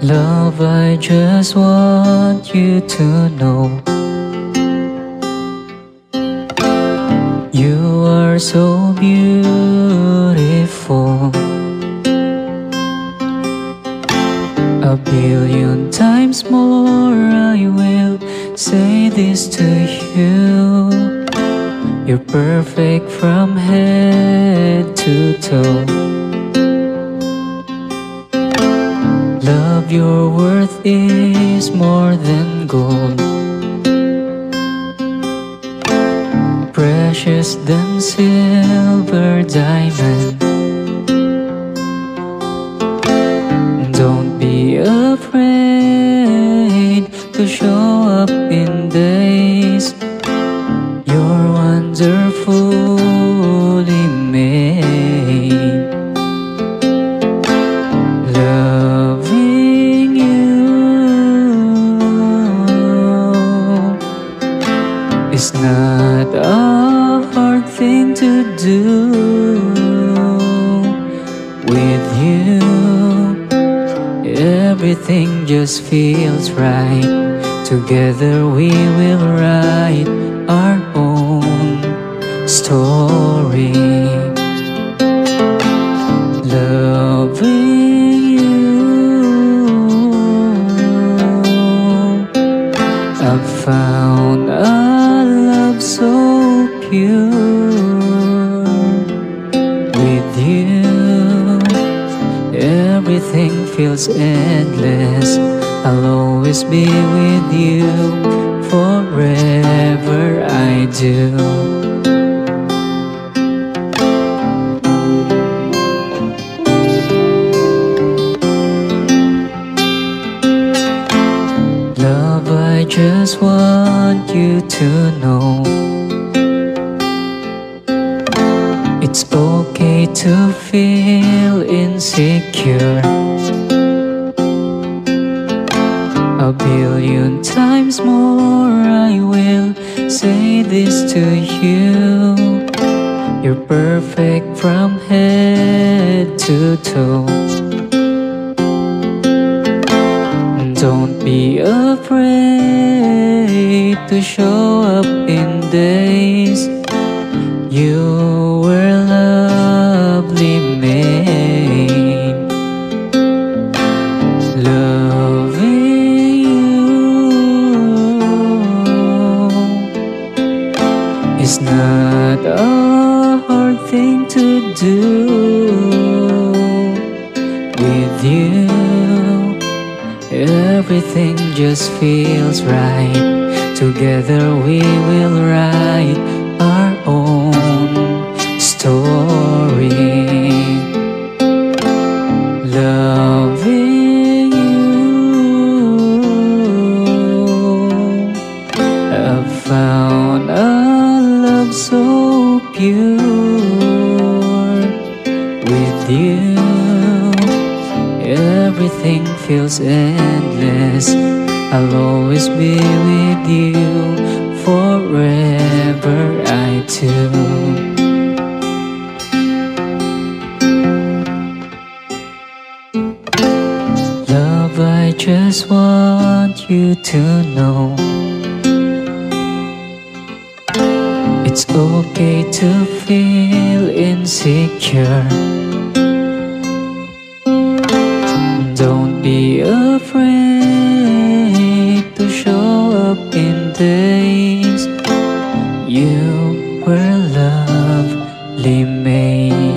Love, I just want you to know you are so beautiful. A billion times more I will say this to you. You're perfect from head to toe. Love, your worth is more than gold, precious than silver diamond. Don't be afraid to show up in days you're wonderfully made. Loving you is not a hard thing to do. With you, everything just feels right. Together we will write our own story. Loving you, I've found a love so pure. With you, everything feels endless. I'll always be with you, forever I do. Love, I just want you to know it's okay to feel insecure. A billion times more I will say this to you. You're perfect from head to toe. Don't be afraid to show up in days you were lovely made. Loving you is not a hard thing to do. With you, everything just feels right. Together we will write our own story. Loving you, I've found a love so pure. With you, everything feels endless. I'll always be with you, forever I do. Love, I just want you to know it's okay to feel insecure. Don't be afraid to show up in days you were lovely made.